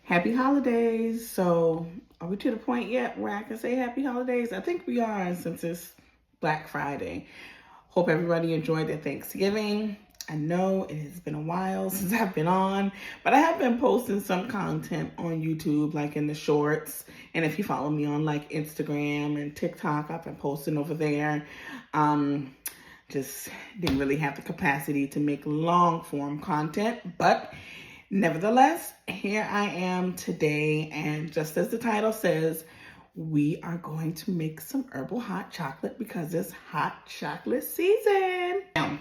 Happy holidays. So, are we to the point yet where I can say happy holidays? I think we are since it's Black Friday. Hope everybody enjoyed their Thanksgiving. I know it has been a while since I've been on, but I have been posting some content on YouTube, like in the shorts. And if you follow me on like Instagram and TikTok, I've been posting over there. Just didn't really have the capacity to make long form content, but nevertheless, here I am today, and just as the title says, we are going to make some herbal hot chocolate because it's hot chocolate season. Now,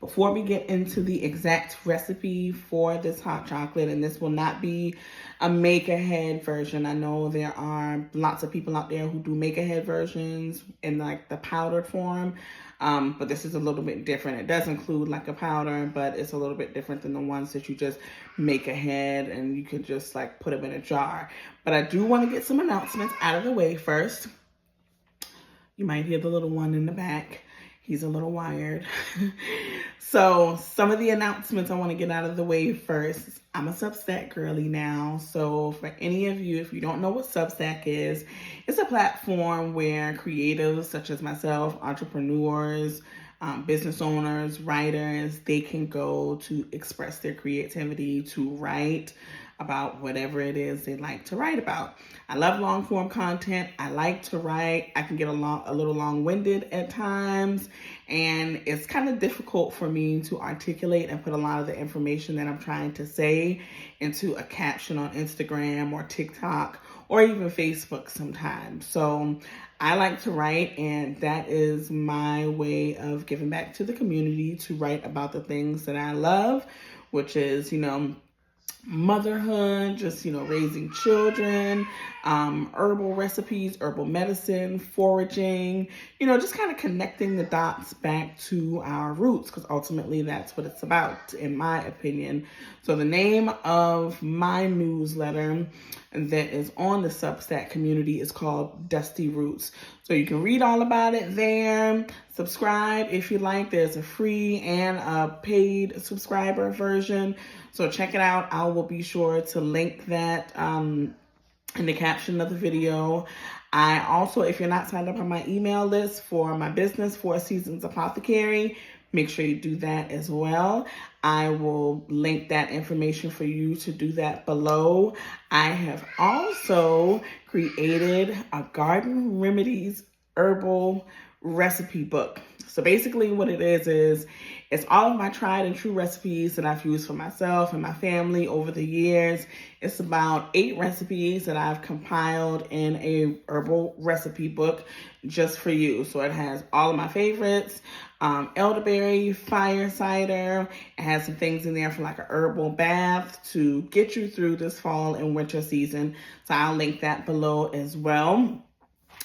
before we get into the exact recipe for this hot chocolate, and this will not be a make-ahead version. I know there are lots of people out there who do make-ahead versions in like the powdered form. But this is a little bit different. It does include like a powder, but it's a little bit different than the ones that you just make ahead and you can just like put them in a jar. But I do want to get some announcements out of the way first. You might hear the little one in the back. He's a little wired. So some of the announcements I want to get out of the way first. I'm a Substack girly now. So for any of you, if you don't know what Substack is, it's a platform where creatives such as myself, entrepreneurs, business owners, writers, they can go to express their creativity, to write about whatever it is they like to write about. I love long form content. I like to write. I can get a little long-winded at times, and it's kind of difficult for me to articulate and put a lot of the information that I'm trying to say into a caption on Instagram or TikTok or even Facebook sometimes. So I like to write, and that is my way of giving back to the community, to write about the things that I love, which is, motherhood, just, raising children, herbal recipes, herbal medicine, foraging, just kind of connecting the dots back to our roots, because ultimately that's what it's about, in my opinion. So the name of my newsletter that is on the Substack community is called Dusty Roots. So you can read all about it there. Subscribe if you like. There's a free and a paid subscriber version. So check it out. I will be sure to link that in the caption of the video. I also, if you're not signed up on my email list for my business, Four Seasons Apothecary, make sure you do that as well. I will link that information for you to do that below. I have also created a garden remedies herbal recipe book. So basically what it is it's all of my tried and true recipes that I've used for myself and my family over the years. It's about 8 recipes that I've compiled in a herbal recipe book just for you. So it has all of my favorites, elderberry, fire cider. It has some things in there for like a herbal bath to get you through this fall and winter season. So I'll link that below as well.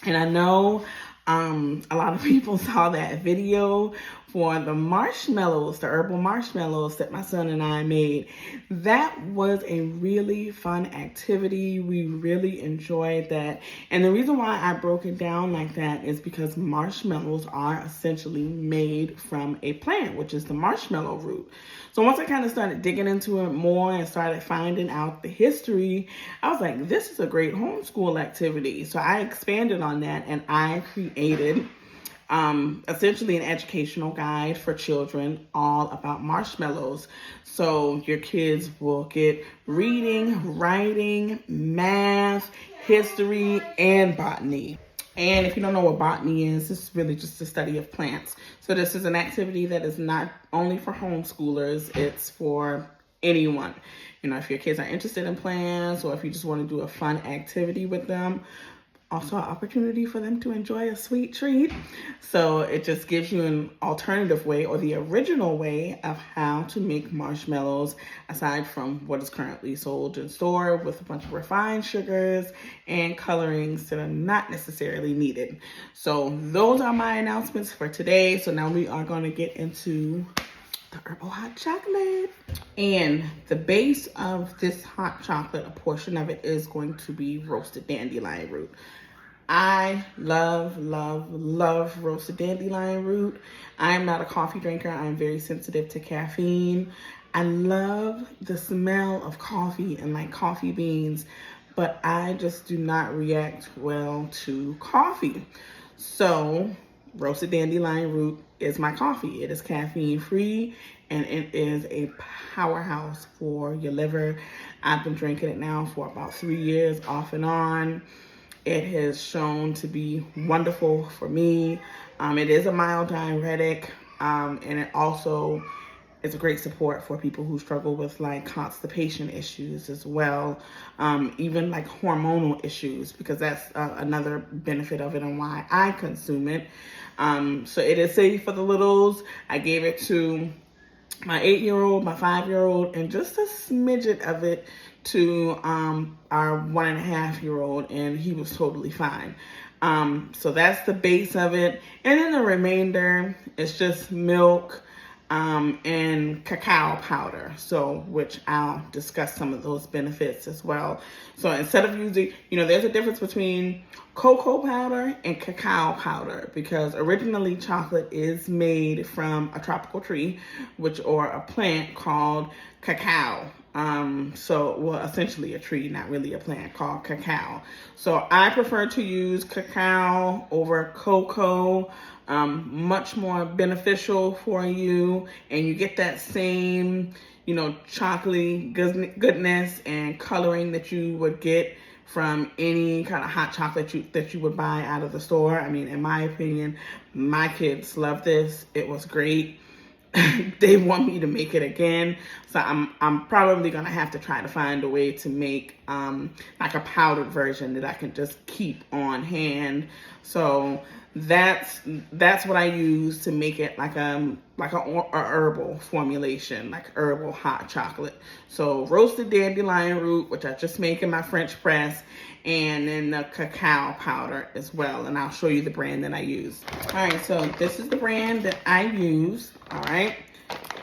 And I know a lot of people saw that video for the marshmallows, the herbal marshmallows that my son and I made. That was a really fun activity. We really enjoyed that. And the reason why I broke it down like that is because marshmallows are essentially made from a plant, which is the marshmallow root. So once I kind of started digging into it more and started finding out the history, I was like, this is a great homeschool activity. So I expanded on that, and I created essentially an educational guide for children all about marshmallows. So your kids will get reading, writing, math, history, and botany. And if you don't know what botany is, it's really just the study of plants. So this is an activity that is not only for homeschoolers, it's for anyone. If your kids are interested in plants, or if you just want to do a fun activity with them. Also an opportunity for them to enjoy a sweet treat. So it just gives you an alternative way, or the original way, of how to make marshmallows, aside from what is currently sold in store with a bunch of refined sugars and colorings that are not necessarily needed. So those are my announcements for today. So now we are going to get into the herbal hot chocolate. And the base of this hot chocolate, a portion of it is going to be roasted dandelion root. I love, love, love roasted dandelion root. I am not a coffee drinker. I am very sensitive to caffeine. I love the smell of coffee and like coffee beans, but I just do not react well to coffee. So roasted dandelion root is my coffee. It is caffeine free and it is a powerhouse for your liver. I've been drinking it now for about 3 years off and on. It has shown to be wonderful for me. It is a mild diuretic, and it also is a great support for people who struggle with like constipation issues as well, even like hormonal issues, because that's another benefit of it and why I consume it. So it is safe for the littles. I gave it to my 8-year-old, my 5-year-old, and just a smidget of it to our 1.5-year-old, and he was totally fine. So that's the base of it. And then the remainder is just milk and cacao powder, so which I'll discuss some of those benefits as well. So instead of using, there's a difference between cocoa powder and cacao powder, because originally chocolate is made from a tropical tree, or a plant called cacao. Essentially a tree, not really a plant, called cacao. So I prefer to use cacao over cocoa. Much more beneficial for you, and you get that same, chocolatey goodness and coloring that you would get from any kind of hot chocolate that you would buy out of the store. I mean, in my opinion, my kids love this. It was great. They want me to make it again, so I'm probably gonna have to try to find a way to make like a powdered version that I can just keep on hand. So that's what I use to make it like a herbal formulation, like herbal hot chocolate. So roasted dandelion root, which I just make in my French press, and then the cacao powder as well. And I'll show you the brand that I use. All right, so this is the brand that I use. All right,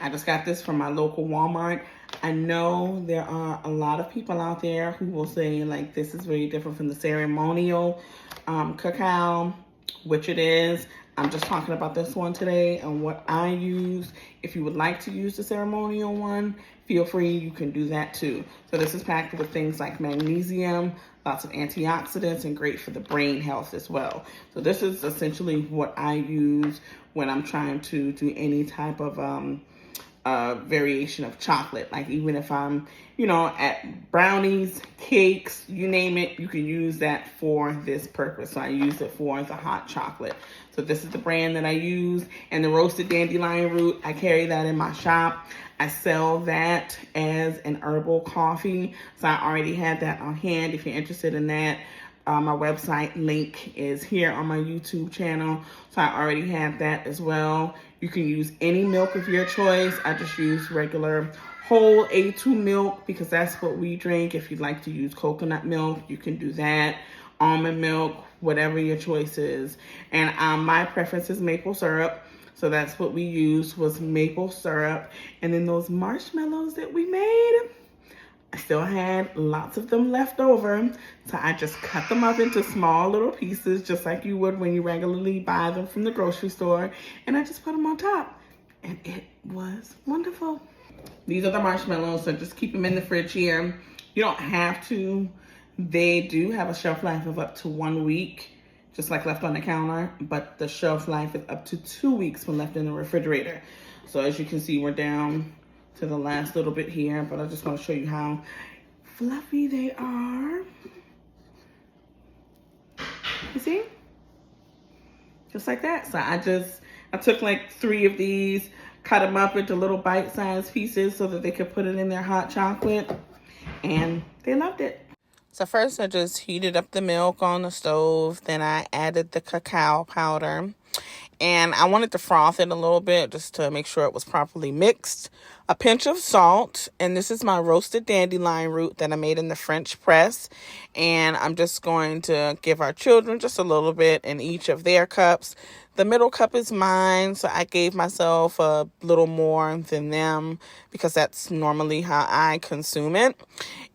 I just got this from my local Walmart. I know there are a lot of people out there who will say like this is very different from the ceremonial cacao, which it is. I'm just talking about this one today and what I use. If you would like to use the ceremonial one, feel free, you can do that too. So this is packed with things like magnesium, lots of antioxidants, and great for the brain health as well. So this is essentially what I use when I'm trying to do any type of variation of chocolate. Like even if I'm, at brownies, cakes, you name it, you can use that for this purpose. So I use it for the hot chocolate. So this is the brand that I use. And the roasted dandelion root, I carry that in my shop. I sell that as an herbal coffee. So I already had that on hand. If you're interested in that, my website link is here on my YouTube channel. So I already have that as well. You can use any milk of your choice. I just use regular whole A2 milk because that's what we drink. If you'd like to use coconut milk, you can do that. Almond milk, whatever your choice is. And my preference is maple syrup. So that's what we used, was maple syrup. And then those marshmallows that we made, I still had lots of them left over. So I just cut them up into small little pieces, just like you would when you regularly buy them from the grocery store. And I just put them on top. And it was wonderful. These are the marshmallows, so just keep them in the fridge here. You don't have to. They do have a shelf life of up to 1 week, just like left on the counter, but the shelf life is up to 2 weeks when left in the refrigerator. So as you can see, we're down to the last little bit here, but I just want to show you how fluffy they are. You see? Just like that. So I took like 3 of these, cut them up into little bite-sized pieces so that they could put it in their hot chocolate, and they loved it. So first I just heated up the milk on the stove, then I added the cacao powder, and I wanted to froth it a little bit just to make sure it was properly mixed. A pinch of salt, and this is my roasted dandelion root that I made in the French press, and I'm just going to give our children just a little bit in each of their cups. The middle cup is mine, so I gave myself a little more than them because that's normally how I consume it.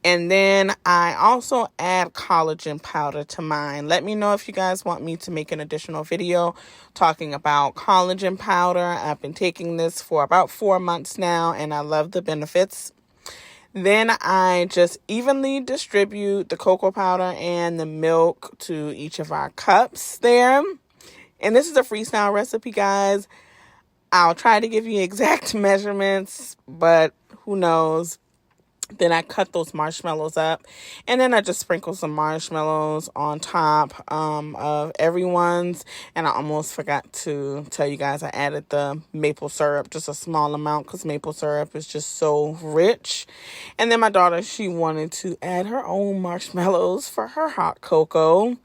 And then I also add collagen powder to mine. Let me know if you guys want me to make an additional video talking about collagen powder. I've been taking this for about 4 months now, and I love the benefits. Then I just evenly distribute the cocoa powder and the milk to each of our cups there. And this is a freestyle recipe, guys. I'll try to give you exact measurements, but who knows? Then I cut those marshmallows up, and then I just sprinkle some marshmallows on top of everyone's. And I almost forgot to tell you guys I added the maple syrup, just a small amount, because maple syrup is just so rich. And then my daughter, she wanted to add her own marshmallows for her hot cocoa,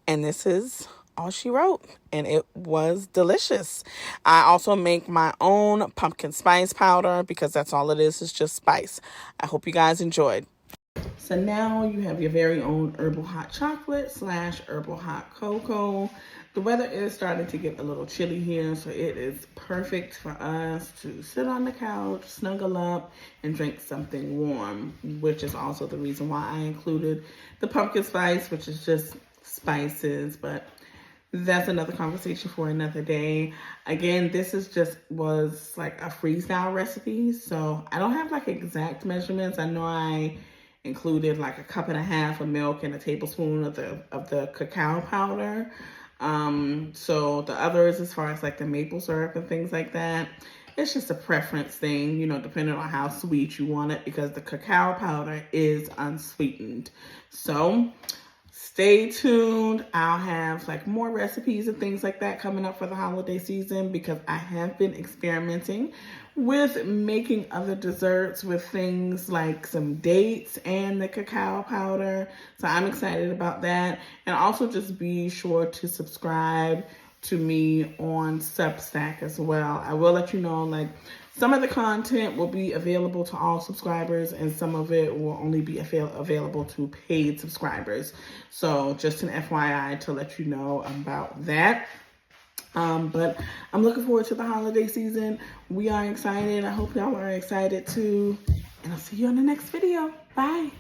and this is all she wrote, and it was delicious. I also make my own pumpkin spice powder because that's all it is just spice. I hope you guys enjoyed. So now you have your very own herbal hot chocolate / herbal hot cocoa. The weather is starting to get a little chilly here, so it is perfect for us to sit on the couch, snuggle up, and drink something warm, which is also the reason why I included the pumpkin spice, which is just spices, but that's another conversation for another day. Again, this was like a freestyle recipe, so I don't have like exact measurements. I know I included like a cup and a half of milk and a tablespoon of the cacao powder. So the others, as far as like the maple syrup and things like that, it's just a preference thing, depending on how sweet you want it, because the cacao powder is unsweetened. So stay tuned. I'll have like more recipes and things like that coming up for the holiday season, because I have been experimenting with making other desserts with things like some dates and the cacao powder. So I'm excited about that. And also just be sure to subscribe to me on Substack as well. I will let you know, like, some of the content will be available to all subscribers, and some of it will only be available to paid subscribers. So just an FYI to let you know about that. But I'm looking forward to the holiday season. We are excited. I hope y'all are excited too. And I'll see you on the next video. Bye.